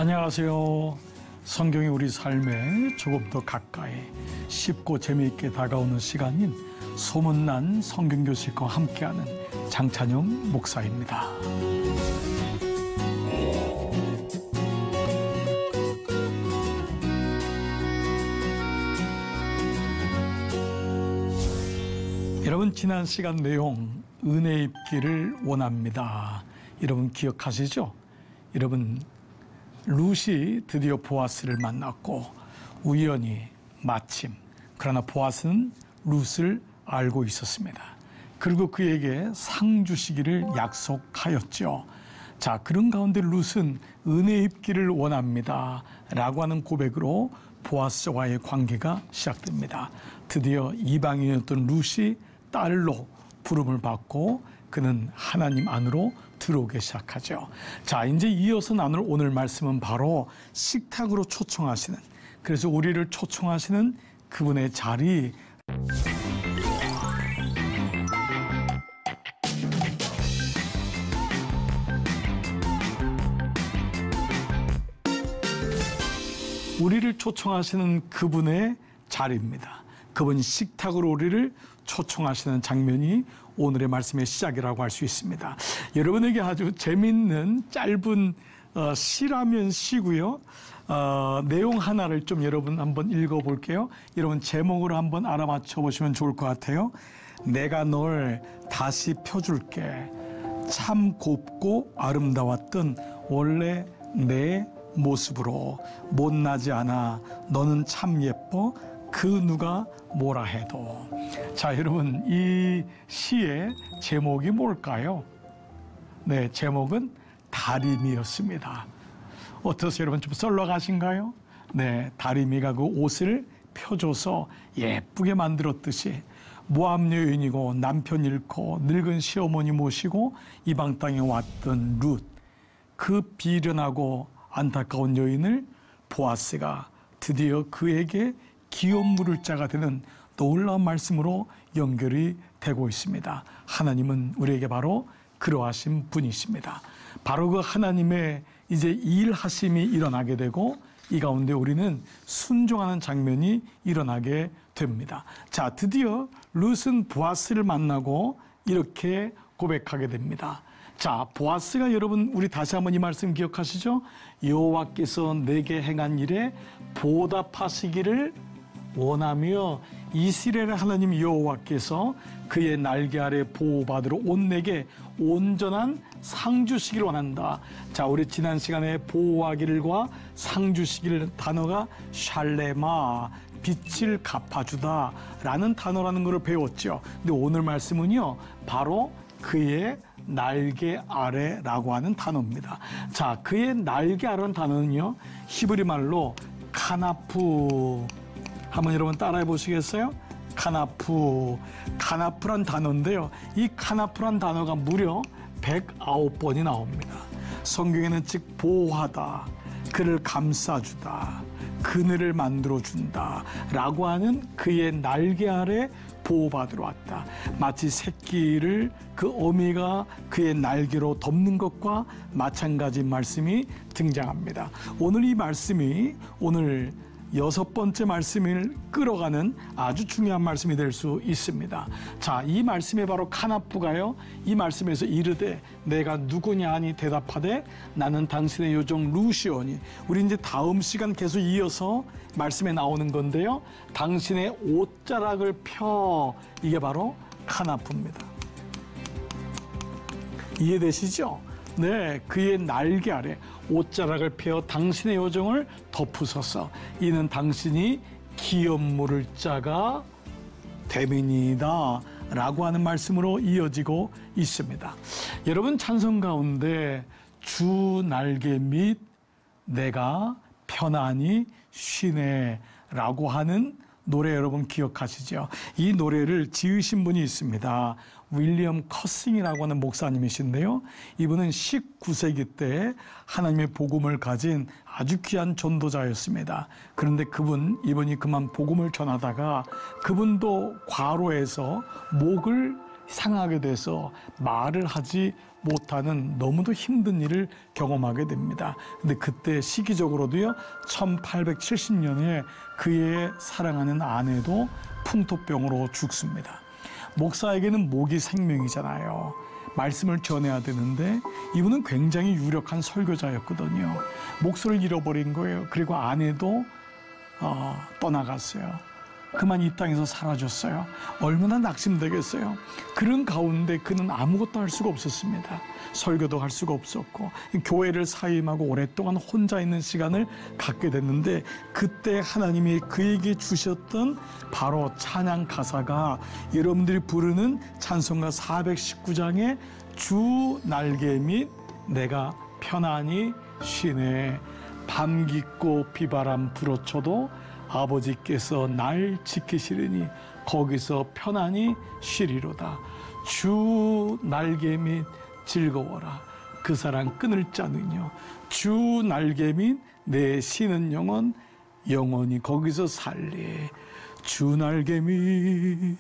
안녕하세요. 성경이 우리 삶에 조금 더 가까이 쉽고 재미있게 다가오는 시간인 소문난 성경교실과 함께하는 장찬영 목사입니다. 여러분, 지난 시간 내용 은혜 입기를 원합니다. 여러분 기억하시죠? 여러분, 룻이 드디어 보아스를 만났고 우연히 마침, 그러나 보아스는 룻을 알고 있었습니다. 그리고 그에게 상 주시기를 약속하였죠. 자, 그런 가운데 룻은 은혜 입기를 원합니다 라고 하는 고백으로 보아스와의 관계가 시작됩니다. 드디어 이방인이었던 룻이 딸로 부름을 받고 그는 하나님 안으로 들어오기 시작하죠. 자, 이제 이어서 나눌 오늘 말씀은 바로 식탁으로 초청하시는, 그래서 우리를 초청하시는 그분의 자리. 우리를 초청하시는 그분의 자리입니다. 그분이 식탁으로 우리를 초청하시는 장면이 오늘의 말씀의 시작이라고 할 수 있습니다. 여러분에게 아주 재미있는 짧은 시라면 시고요. 내용 하나를 좀 여러분 한번 읽어볼게요. 여러분 제목으로 한번 알아맞혀 보시면 좋을 것 같아요. 내가 널 다시 펴줄게. 참 곱고 아름다웠던 원래 내 모습으로 못나지 않아. 너는 참 예뻐. 그 누가 뭐라 해도. 자, 여러분, 이 시의 제목이 뭘까요? 네, 제목은 다리미였습니다. 어떠세요, 여러분? 좀 썰렁하신가요? 네, 다리미가 그 옷을 펴줘서 예쁘게 만들었듯이 모압 여인이고 남편 잃고 늙은 시어머니 모시고 이방 땅에 왔던 룻, 그 비련하고 안타까운 여인을 보아스가 드디어 그에게 기업 물을 자가 되는 놀라운 말씀으로 연결이 되고 있습니다. 하나님은 우리에게 바로 그러하신 분이십니다. 바로 그 하나님의 이제 일하심이 일어나게 되고 이 가운데 우리는 순종하는 장면이 일어나게 됩니다. 자, 드디어 룻은 보아스를 만나고 이렇게 고백하게 됩니다. 자, 보아스가, 여러분, 우리 다시 한번 이 말씀 기억하시죠? 여호와께서 내게 행한 일에 보답하시기를 원하며 이스라엘의 하나님 여호와께서 그의 날개 아래 보호받으러 온 내게 온전한 상 주시기를 원한다. 자, 우리 지난 시간에 보호하기를과 상 주시기를 단어가 샬레마, 빛을 갚아주다 라는 단어라는 것을 배웠죠. 근데 오늘 말씀은요, 바로 그의 날개 아래라고 하는 단어입니다. 자, 그의 날개 아래라는 단어는요, 히브리 말로 카나프. 한번 여러분 따라해 보시겠어요? 카나프. 카나프란 단어인데요. 이 카나프란 단어가 무려 109번이 나옵니다. 성경에는 즉 보호하다, 그를 감싸주다, 그늘을 만들어준다 라고 하는 그의 날개 아래 보호받으러 왔다. 마치 새끼를 그 어미가 그의 날개로 덮는 것과 마찬가지 말씀이 등장합니다. 오늘 이 말씀이 오늘 6번째 말씀을 끌어가는 아주 중요한 말씀이 될 수 있습니다. 자, 이 말씀에 바로 카나프가요, 이 말씀에서 이르되 내가 누구냐 하니 대답하되 나는 당신의 요종 룻이오니. 우리 이제 다음 시간 계속 이어서 말씀에 나오는 건데요, 당신의 옷자락을 펴, 이게 바로 카나프입니다. 이해되시죠? 네, 그의 날개 아래 옷자락을 펴 당신의 요정을 덮으소서. 이는 당신이 기업 물을 자가 됨이니이다 라고 하는 말씀으로 이어지고 있습니다. 여러분, 찬송 가운데 주 날개 및 내가 편안히 쉬네 라고 하는 노래 여러분 기억하시죠? 이 노래를 지으신 분이 있습니다. 윌리엄 커싱이라고 하는 목사님이신데요. 이분은 19세기 때 하나님의 복음을 가진 아주 귀한 전도자였습니다. 그런데 이분이 그만 복음을 전하다가 그분도 과로해서 목을 상하게 돼서 말을 하지 못하는 너무도 힘든 일을 경험하게 됩니다. 근데 그때 시기적으로도요, 1870년에 그의 사랑하는 아내도 풍토병으로 죽습니다. 목사에게는 목이 생명이잖아요. 말씀을 전해야 되는데 이분은 굉장히 유력한 설교자였거든요. 목소리를 잃어버린 거예요. 그리고 아내도 떠나갔어요. 그만 이 땅에서 사라졌어요. 얼마나 낙심되겠어요. 그런 가운데 그는 아무것도 할 수가 없었습니다. 설교도 할 수가 없었고 교회를 사임하고 오랫동안 혼자 있는 시간을 갖게 됐는데 그때 하나님이 그에게 주셨던 바로 찬양 가사가 여러분들이 부르는 찬송가 419장의 주 날개 및 내가 편안히 쉬네. 밤 깊고 비바람 불어쳐도 아버지께서 날 지키시리니 거기서 편안히 쉬리로다. 주 날개 및 즐거워라. 그 사랑 끊을 자는요. 주 날개 및 내 쉬는 영혼 영원히 거기서 살리. 주 날개 및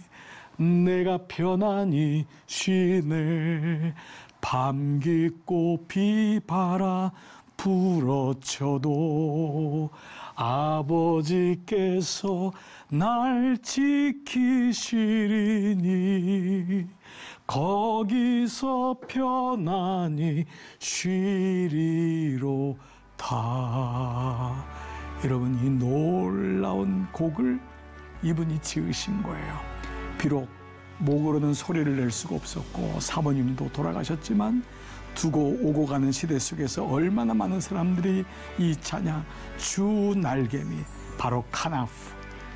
내가 편안히 쉬네. 밤 깊고 비바람 불어쳐도 아버지께서 날 지키시리니 거기서 편안히 쉬리로다. 여러분, 이 놀라운 곡을 이분이 지으신 거예요. 비록 목으로는 소리를 낼 수가 없었고 사모님도 돌아가셨지만 두고 오고 가는 시대 속에서 얼마나 많은 사람들이 이 찬양 주 날개미 바로 카나프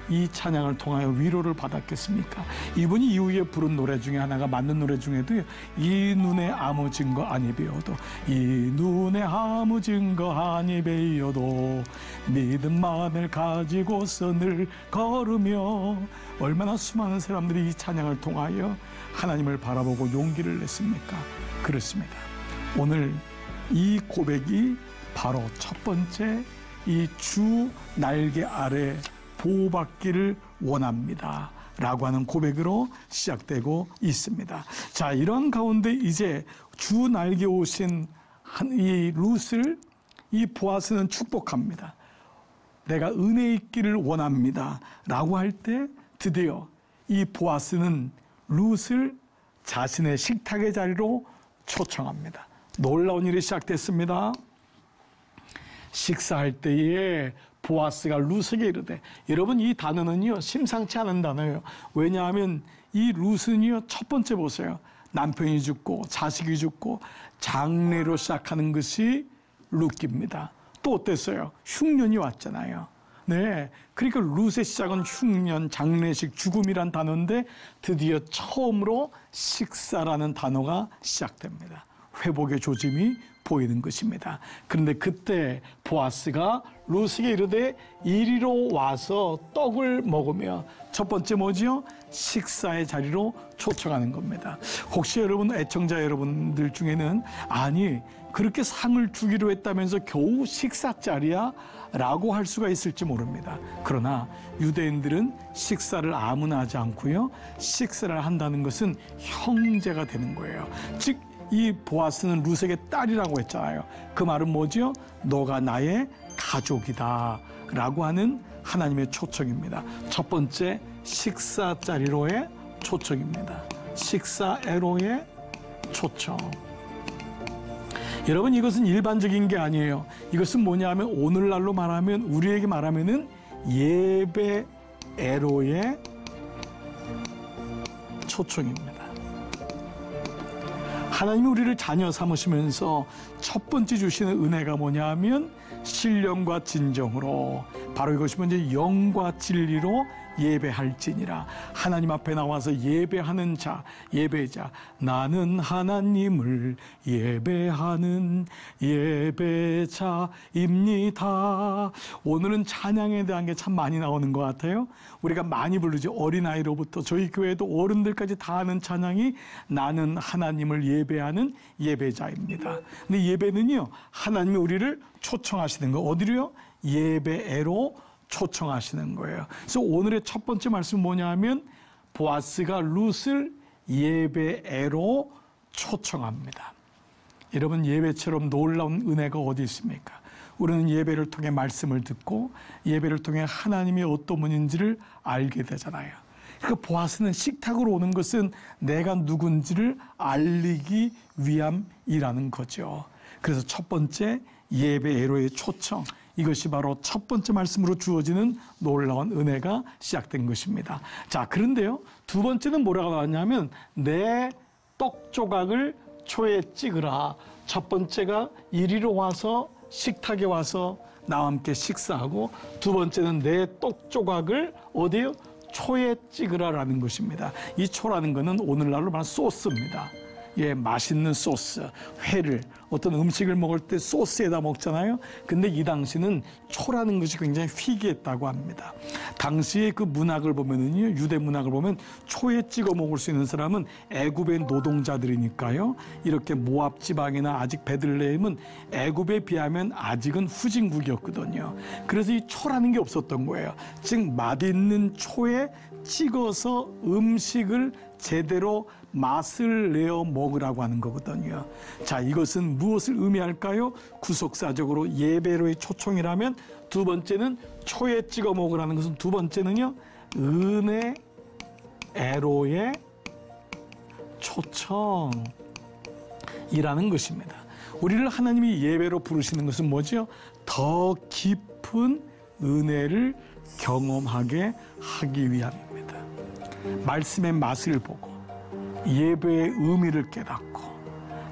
이 찬양을 통하여 위로를 받았겠습니까? 이분이 이후에 부른 노래 중에 하나가 맞는 노래 중에도 이 눈에 아무 증거 아니 배어도 이 눈에 아무 증거 아니 배어도 믿음만을 가지고서 늘 걸으며 얼마나 수많은 사람들이 이 찬양을 통하여 하나님을 바라보고 용기를 냈습니까? 그렇습니다. 오늘 이 고백이 바로 첫 번째 이 주 날개 아래 보호받기를 원합니다 라고 하는 고백으로 시작되고 있습니다. 자, 이런 가운데 이제 주 날개 오신 이 룻을 이 보아스는 축복합니다. 내가 은혜 있기를 원합니다 라고 할 때 드디어 이 보아스는 룻을 자신의 식탁의 자리로 초청합니다. 놀라운 일이 시작됐습니다. 식사할 때에 보아스가 룻에게 이르되, 여러분 이 단어는요 심상치 않은 단어예요. 왜냐하면 이 룻은요 첫 번째 보세요. 남편이 죽고 자식이 죽고 장례로 시작하는 것이 룻기입니다. 또 어땠어요? 흉년이 왔잖아요. 네, 그러니까 룻의 시작은 흉년, 장례식, 죽음이란 단어인데 드디어 처음으로 식사라는 단어가 시작됩니다. 회복의 조짐이 보이는 것입니다. 그런데 그때 보아스가 룻에게 이르되 이리로 와서 떡을 먹으며, 첫 번째 뭐지요? 식사의 자리로 초청하는 겁니다. 혹시 여러분, 애청자 여러분들 중에는 아니 그렇게 상을 주기로 했다면서 겨우 식사 자리야? 라고 할 수가 있을지 모릅니다. 그러나 유대인들은 식사를 아무나 하지 않고요, 식사를 한다는 것은 형제가 되는 거예요. 즉 이 보아스는 룻에게 딸이라고 했잖아요. 그 말은 뭐지요? 너가 나의 가족이다 라고 하는 하나님의 초청입니다. 첫 번째 식사 자리로의 초청입니다. 식사애로의 초청. 여러분, 이것은 일반적인 게 아니에요. 이것은 뭐냐 하면 오늘날로 말하면, 우리에게 말하면은 예배애로의 초청입니다. 하나님이 우리를 자녀 삼으시면서 첫 번째 주시는 은혜가 뭐냐 하면 신령과 진정으로, 바로 이것이 먼저 영과 진리로 예배할지니라. 하나님 앞에 나와서 예배하는 자, 예배자. 나는 하나님을 예배하는 예배자입니다. 오늘은 찬양에 대한 게 참 많이 나오는 것 같아요. 우리가 많이 부르죠. 어린아이로부터 저희 교회도 어른들까지 다 아는 찬양이 나는 하나님을 예배하는 예배자입니다. 근데 예배는요, 하나님이 우리를 초청하시는 거. 어디로요? 예배애로 초청하시는 거예요. 그래서 오늘의 첫 번째 말씀은 뭐냐 하면 보아스가 룻을 예배애로 초청합니다. 여러분, 예배처럼 놀라운 은혜가 어디 있습니까? 우리는 예배를 통해 말씀을 듣고 예배를 통해 하나님이 어떤 분인지를 알게 되잖아요. 그러니까 보아스는 식탁으로 오는 것은 내가 누군지를 알리기 위함이라는 거죠. 그래서 첫 번째, 예배 애로의 초청, 이것이 바로 첫 번째 말씀으로 주어지는 놀라운 은혜가 시작된 것입니다. 자, 그런데요, 두 번째는 뭐라고 나왔냐면 내 떡 조각을 초에 찍으라. 첫 번째가 이리로 와서 식탁에 와서 나와 함께 식사하고, 두 번째는 내 떡 조각을 어디요? 초에 찍으라라는 것입니다. 이 초라는 것은 오늘날로 말하는 소스입니다. 예, 맛있는 소스, 회를 어떤 음식을 먹을 때 소스에다 먹잖아요. 근데 이 당시는 초라는 것이 굉장히 희귀했다고 합니다. 당시의 그 문학을 보면은요, 유대 문학을 보면 초에 찍어 먹을 수 있는 사람은 애굽의 노동자들이니까요. 이렇게 모압 지방이나 아직 베들레헴은 애굽에 비하면 아직은 후진국이었거든요. 그래서 이 초라는 게 없었던 거예요. 즉 맛있는 초에 찍어서 음식을 제대로 맛을 내어 먹으라고 하는 거거든요. 자, 이것은 무엇을 의미할까요? 구속사적으로 예배로의 초청이라면, 두 번째는 초에 찍어 먹으라는 것은, 두 번째는요, 은혜 애로의 초청이라는 것입니다. 우리를 하나님이 예배로 부르시는 것은 뭐죠? 더 깊은 은혜를 경험하게 하기 위함입니다. 말씀의 맛을 보고 예배의 의미를 깨닫고,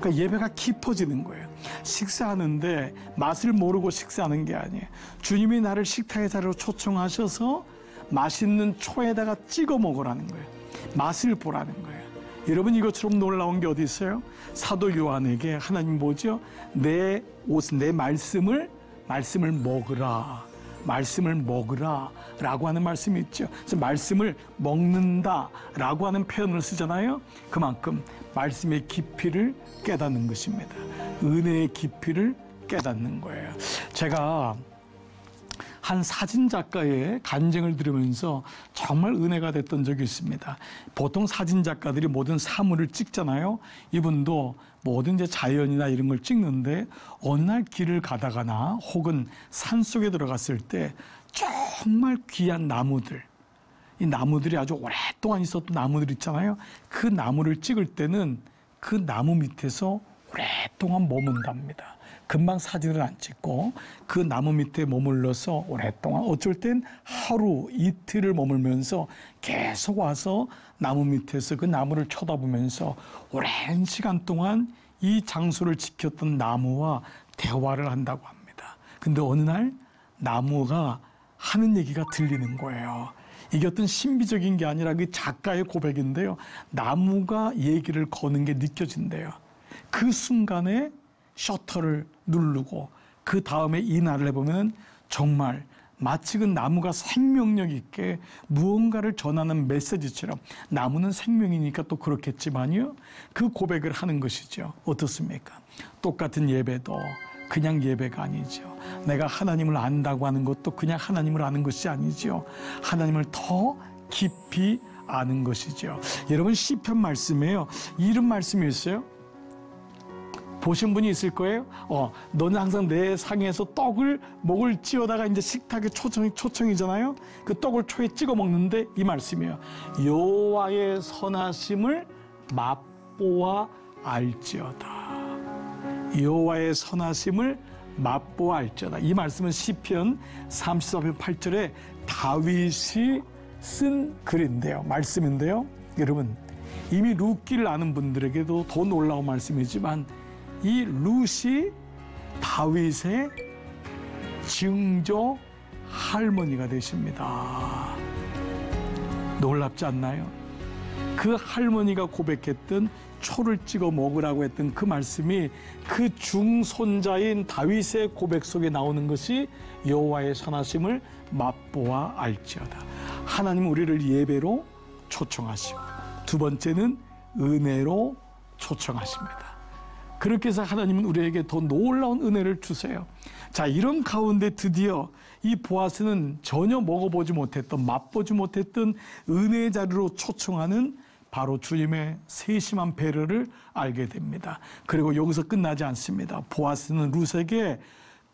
그러니까 예배가 깊어지는 거예요. 식사하는데 맛을 모르고 식사하는 게 아니에요. 주님이 나를 식탁의 자리로 초청하셔서 맛있는 초에다가 찍어 먹으라는 거예요. 맛을 보라는 거예요. 여러분, 이것처럼 놀라운 게 어디 있어요? 사도 요한에게 하나님 뭐죠? 내 말씀을 먹으라. 말씀을 먹으라 라고 하는 말씀이 있죠. 그래서 말씀을 먹는다 라고 하는 표현을 쓰잖아요. 그만큼 말씀의 깊이를 깨닫는 것입니다. 은혜의 깊이를 깨닫는 거예요. 제가 한 사진작가의 간증을 들으면서 정말 은혜가 됐던 적이 있습니다. 보통 사진작가들이 모든 사물을 찍잖아요. 이분도 모든 이제 자연이나 이런 걸 찍는데, 어느 날 길을 가다가나 혹은 산속에 들어갔을 때 정말 귀한 나무들, 이 나무들이 아주 오랫동안 있었던 나무들 있잖아요. 그 나무를 찍을 때는 그 나무 밑에서 오랫동안 머문답니다. 금방 사진을 안 찍고 그 나무 밑에 머물러서 오랫동안, 어쩔 땐 하루 이틀을 머물면서 계속 와서 나무 밑에서 그 나무를 쳐다보면서 오랜 시간 동안 이 장소를 지켰던 나무와 대화를 한다고 합니다. 근데 어느 날 나무가 하는 얘기가 들리는 거예요. 이게 어떤 신비적인 게 아니라 그 작가의 고백인데요. 나무가 얘기를 거는 게 느껴진대요. 그 순간에 셔터를 누르고 그 다음에 인하를 해보면 정말 마치 그 나무가 생명력 있게 무언가를 전하는 메시지처럼, 나무는 생명이니까 또 그렇겠지만요, 그 고백을 하는 것이죠. 어떻습니까? 똑같은 예배도 그냥 예배가 아니죠. 내가 하나님을 안다고 하는 것도 그냥 하나님을 아는 것이 아니죠. 하나님을 더 깊이 아는 것이죠. 여러분, 시편 말씀에요, 이런 말씀이 있어요. 보신 분이 있을 거예요. 너는 항상 내 상에서 떡을 목을 찧어다가 이제 식탁에 초청이잖아요. 그 떡을 초에 찍어 먹는데 이 말씀이에요. 여호와의 선하심을 맛보아 알지어다. 여호와의 선하심을 맛보아 알지어다. 이 말씀은 시편 34편 8절에 다윗이 쓴 글인데요. 말씀인데요. 여러분, 이미 룻기를 아는 분들에게도 더 놀라운 말씀이지만, 이 룻이 다윗의 증조 할머니가 되십니다. 놀랍지 않나요? 그 할머니가 고백했던 초를 찍어 먹으라고 했던 그 말씀이 그 중손자인 다윗의 고백 속에 나오는 것이 여호와의 선하심을 맛보아 알지어다. 하나님 우리를 예배로 초청하시고, 두 번째는 은혜로 초청하십니다. 그렇게 해서 하나님은 우리에게 더 놀라운 은혜를 주세요. 자, 이런 가운데 드디어 이 보아스는 전혀 먹어보지 못했던, 맛보지 못했던 은혜의 자리로 초청하는 바로 주님의 세심한 배려를 알게 됩니다. 그리고 여기서 끝나지 않습니다. 보아스는 룻에게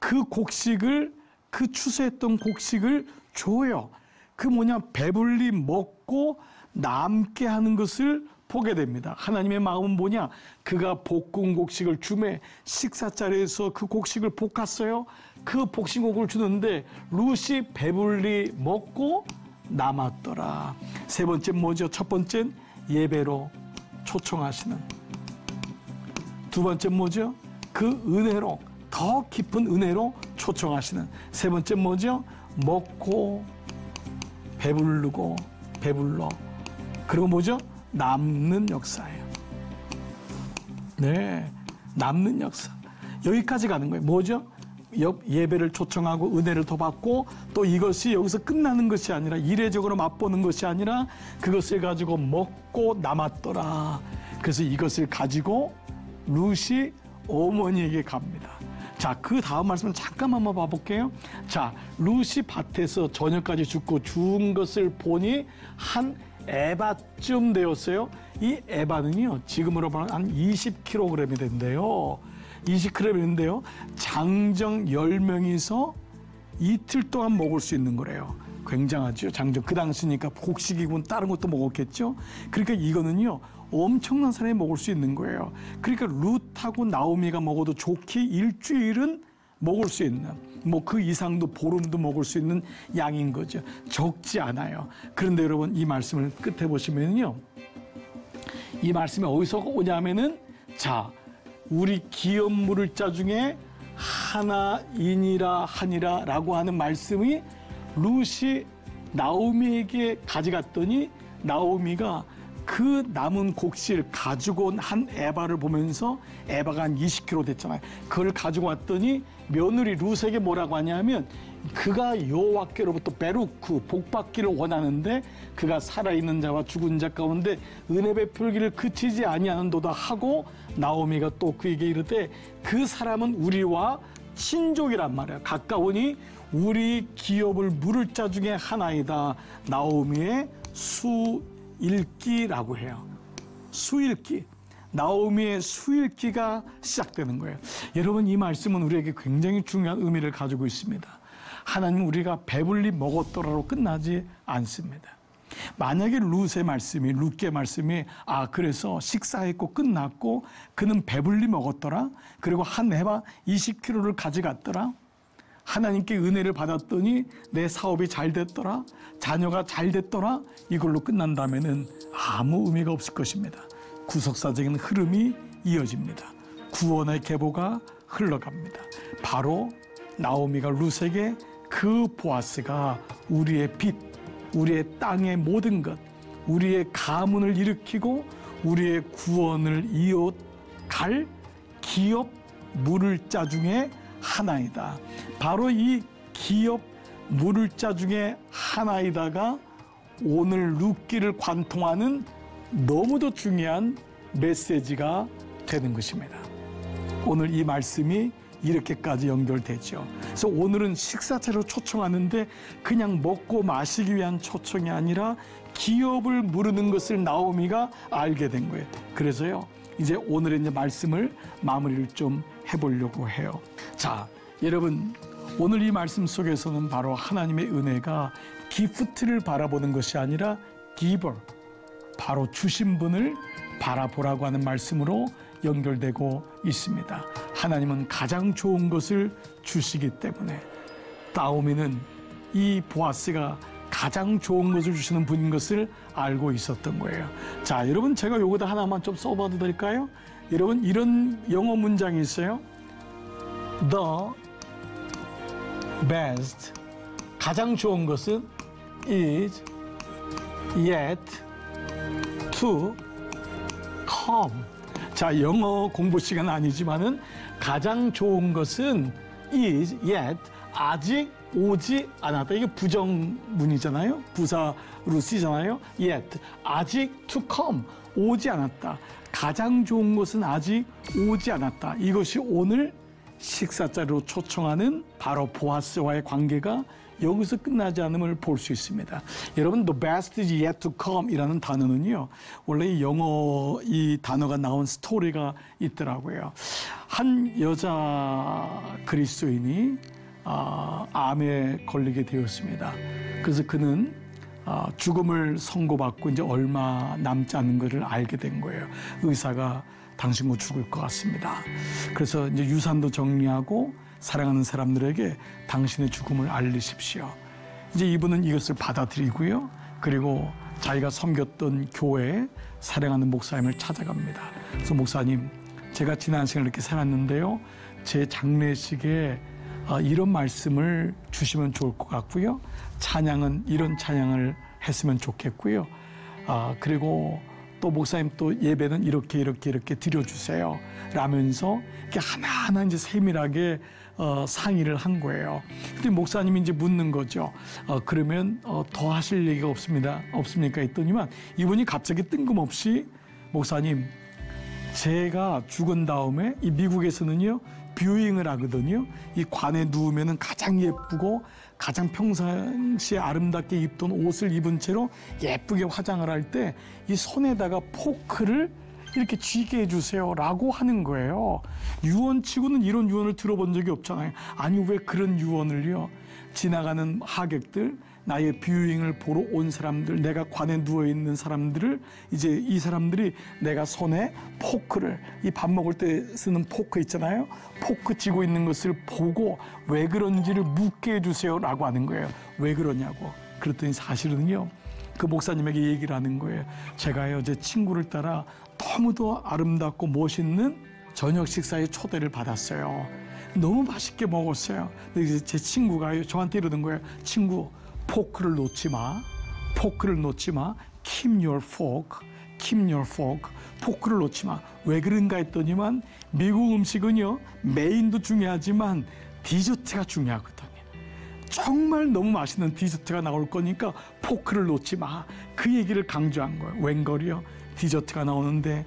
그 곡식을, 그 추수했던 곡식을 줘요. 그 뭐냐, 배불리 먹고 남게 하는 것을 보게 됩니다. 하나님의 마음은 뭐냐, 그가 볶은 곡식을 주매 식사 자리에서 그 곡식을 볶았어요. 그 복식곡을 주는데 룻이 배불리 먹고 남았더라. 세 번째 뭐죠? 첫 번째는 예배로 초청하시는, 두 번째 뭐죠? 그 은혜로, 더 깊은 은혜로 초청하시는, 세 번째 뭐죠? 먹고 배부르고 배불러, 그리고 뭐죠? 남는 역사예요. 네, 남는 역사. 여기까지 가는 거예요. 뭐죠? 예배를 초청하고 은혜를 더 받고, 또 이것이 여기서 끝나는 것이 아니라, 이례적으로 맛보는 것이 아니라 그것을 가지고 먹고 남았더라. 그래서 이것을 가지고 룻이 어머니에게 갑니다. 자, 그 다음 말씀을 잠깐 한번 봐볼게요. 자, 룻이 밭에서 저녁까지 죽고 죽은 것을 보니 한 에바쯤 되었어요. 이 에바는요, 지금으로 보면 한 20kg이 된대요. 20kg인데요. 장정 10명이서 이틀 동안 먹을 수 있는 거래요. 굉장하죠. 장정. 그 당시니까 곡식이군 다른 것도 먹었겠죠. 그러니까 이거는요, 엄청난 사람이 먹을 수 있는 거예요. 그러니까 룻하고 나오미가 먹어도 좋게 일주일은 먹을 수 있는, 뭐 그 이상도 보름도 먹을 수 있는 양인 거죠. 적지 않아요. 그런데 여러분, 이 말씀을 끝에 보시면요, 이 말씀이 어디서 오냐면은, 자, 우리 기업 물을 자 중에 하나이니라 하니라 라고 하는 말씀이 룻이 나오미에게 가져갔더니, 나오미가 그 남은 곡식을 가지고 온 한 에바를 보면서, 에바가 한 20kg 됐잖아요. 그걸 가지고 왔더니 며느리 룻에게 뭐라고 하냐면, 그가 여호와께로부터 베루크, 복받기를 원하는데 그가 살아있는 자와 죽은 자 가운데 은혜 베풀기를 그치지 아니하는도다 하고, 나오미가 또 그에게 이르되 그 사람은 우리와 친족이란 말이야. 가까우니 우리 기업을 물을 자 중에 하나이다. 나오미의 수일기라고 해요. 수일기. 나오미의 수일기가 시작되는 거예요. 여러분, 이 말씀은 우리에게 굉장히 중요한 의미를 가지고 있습니다. 하나님은 우리가 배불리 먹었더라로 끝나지 않습니다. 만약에 룻의 말씀이, 룻의 말씀이, 그래서 식사했고 끝났고 그는 배불리 먹었더라, 그리고 한 에바 20kg를 가져갔더라, 하나님께 은혜를 받았더니 내 사업이 잘 됐더라, 자녀가 잘 됐더라, 이걸로 끝난다면은 아무 의미가 없을 것입니다. 구속사적인 흐름이 이어집니다. 구원의 계보가 흘러갑니다. 바로 나오미가 룻에게 그 보아스가 우리의 빛, 우리의 땅의 모든 것, 우리의 가문을 일으키고 우리의 구원을 이어갈 기업 물을 자 중에 하나이다. 바로 이 기업 물을 자 중에 하나이다가 오늘 룻기를 관통하는 너무도 중요한 메시지가 되는 것입니다. 오늘 이 말씀이 이렇게까지 연결되죠. 그래서 오늘은 식사차로 초청하는데 그냥 먹고 마시기 위한 초청이 아니라 기업을 물으는 것을 나오미가 알게 된 거예요. 그래서요, 이제 오늘의 이제 말씀을 마무리를 좀 해보려고 해요. 자, 여러분, 오늘 이 말씀 속에서는 바로 하나님의 은혜가 기프트를 바라보는 것이 아니라 기버, 바로 주신 분을 바라보라고 하는 말씀으로 연결되고 있습니다. 하나님은 가장 좋은 것을 주시기 때문에 나오미는 이 보아스가 가장 좋은 것을 주시는 분인 것을 알고 있었던 거예요. 자, 여러분, 제가 요거다 하나만 좀 써봐도 될까요? 여러분, 이런 영어 문장이 있어요. The best, 가장 좋은 것은 is yet to come. 자, 영어 공부 시간 아니지만은 가장 좋은 것은 is yet, 아직 오지 않았다. 이게 부정문이잖아요. 부사로 쓰잖아요. yet, 아직 to come, 오지 않았다. 가장 좋은 것은 아직 오지 않았다. 이것이 오늘 식사자리로 초청하는 바로 보아스와의 관계가 여기서 끝나지 않음을 볼 수 있습니다. 여러분, the best is yet to come 이라는 단어는요, 원래 이 영어 이 단어가 나온 스토리가 있더라고요. 한 여자 그리스도인이 암에 걸리게 되었습니다. 그래서 그는 죽음을 선고받고 이제 얼마 남지 않은 것을 알게 된 거예요. 의사가 당신 곧 죽을 것 같습니다. 그래서 이제 유산도 정리하고 사랑하는 사람들에게 당신의 죽음을 알리십시오. 이제 이분은 이것을 받아들이고요. 그리고 자기가 섬겼던 교회에 사랑하는 목사님을 찾아갑니다. 그래서 목사님, 제가 지난 시간을 이렇게 살았는데요. 제 장례식에 이런 말씀을 주시면 좋을 것 같고요. 찬양은 이런 찬양을 했으면 좋겠고요. 그리고 또 목사님 또 예배는 이렇게 드려주세요. 라면서 이렇게 하나하나 이제 세밀하게 상의를 한 거예요. 근데 목사님이 이제 묻는 거죠. 그러면 더 하실 얘기가 없습니까? 했더니만 이분이 갑자기 뜬금없이 목사님, 제가 죽은 다음에 이 미국에서는요, 뷰잉을 하거든요. 이 관에 누우면은 가장 예쁘고 가장 평상시에 아름답게 입던 옷을 입은 채로 예쁘게 화장을 할 때 이 손에다가 포크를 이렇게 쥐게 해주세요라고 하는 거예요. 유언치고는 이런 유언을 들어본 적이 없잖아요. 아니, 왜 그런 유언을요? 지나가는 하객들, 나의 뷰잉을 보러 온 사람들, 내가 관에 누워있는 사람들을 이제 이 사람들이 내가 손에 포크를, 이 밥 먹을 때 쓰는 포크 있잖아요. 포크 쥐고 있는 것을 보고 왜 그런지를 묻게 해주세요라고 하는 거예요. 왜 그러냐고. 그랬더니 사실은요, 그 목사님에게 얘기를 하는 거예요. 제가요, 제 친구를 따라 너무도 아름답고 멋있는 저녁 식사에 초대를 받았어요. 너무 맛있게 먹었어요. 근데 제 친구가요, 저한테 이러는 거예요. 친구, 포크를 놓지 마. 포크를 놓지 마. Keep your fork. Keep your fork. 포크를 놓지 마. 왜 그런가 했더니만 미국 음식은요, 메인도 중요하지만 디저트가 중요하거든요. 정말 너무 맛있는 디저트가 나올 거니까 포크를 놓지 마. 그 얘기를 강조한 거예요. 웬걸이요? 디저트가 나오는데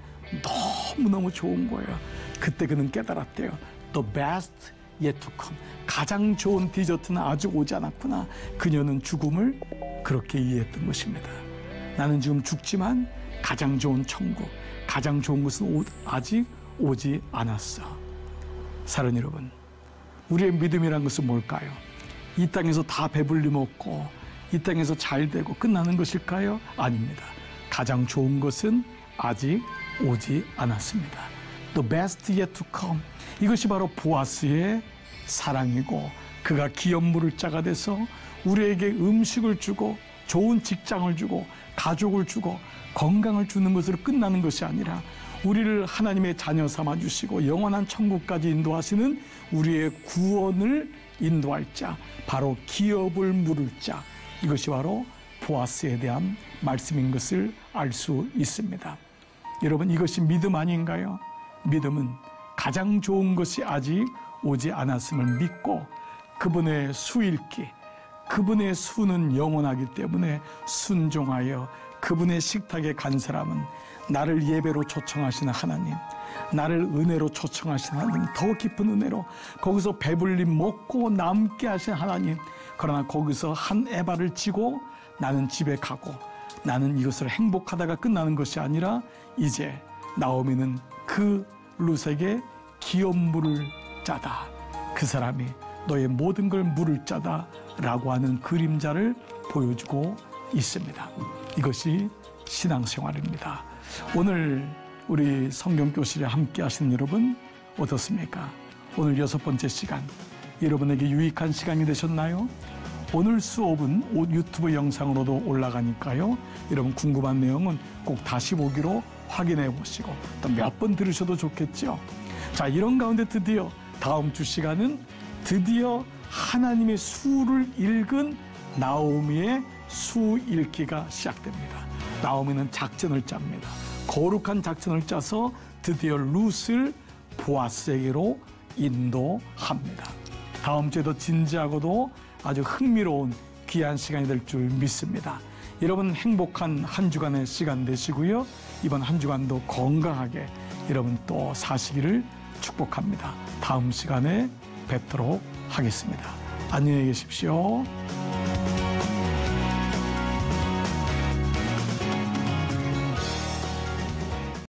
너무너무 좋은 거예요. 그때 그는 깨달았대요. The best yet to come. 가장 좋은 디저트는 아직 오지 않았구나. 그녀는 죽음을 그렇게 이해했던 것입니다. 나는 지금 죽지만 가장 좋은 천국, 가장 좋은 것은 아직 오지 않았어. 사랑하는 여러분, 우리의 믿음이란 것은 뭘까요? 이 땅에서 다 배불리 먹고 이 땅에서 잘 되고 끝나는 것일까요? 아닙니다. 가장 좋은 것은 아직 오지 않았습니다. The best yet to come. 이것이 바로 보아스의 사랑이고, 그가 기업물을 자가 돼서 우리에게 음식을 주고 좋은 직장을 주고 가족을 주고 건강을 주는 것으로 끝나는 것이 아니라 우리를 하나님의 자녀 삼아 주시고 영원한 천국까지 인도하시는 우리의 구원을 인도할 자, 바로 기업을 물을 자, 이것이 바로 보아스에 대한 말씀인 것을 알 수 있습니다. 여러분, 이것이 믿음 아닌가요? 믿음은 가장 좋은 것이 아직 오지 않았음을 믿고 그분의 수 읽기, 그분의 수는 영원하기 때문에 순종하여 그분의 식탁에 간 사람은 나를 예배로 초청하시는 하나님, 나를 은혜로 초청하시는 하나님, 더 깊은 은혜로 거기서 배불리 먹고 남게 하신 하나님, 그러나 거기서 한 에바를 쥐고 나는 집에 가고 나는 이것을 행복하다가 끝나는 것이 아니라 이제 나오미는 그 룻에게 기업 물을 짜다. 그 사람이 너의 모든 걸 물을 짜다 라고 하는 그림자를 보여주고 있습니다. 이것이 신앙생활입니다. 오늘 우리 성경교실에 함께 하시는 여러분 어떻습니까? 오늘 6번째 시간, 여러분에게 유익한 시간이 되셨나요? 오늘 수업은 유튜브 영상으로도 올라가니까요. 여러분 궁금한 내용은 꼭 다시 보기로 확인해 보시고 또 몇 번 들으셔도 좋겠죠. 자, 이런 가운데 드디어 다음 주 시간은 드디어 하나님의 수를 읽은 나오미의 수 읽기가 시작됩니다. 나오미는 작전을 짭니다. 거룩한 작전을 짜서 드디어 룻을 보아스에게로 인도합니다. 다음 주에 더 진지하고도 아주 흥미로운 귀한 시간이 될 줄 믿습니다. 여러분 행복한 한 주간의 시간 되시고요. 이번 한 주간도 건강하게 여러분 또 사시기를 축복합니다. 다음 시간에 뵙도록 하겠습니다. 안녕히 계십시오.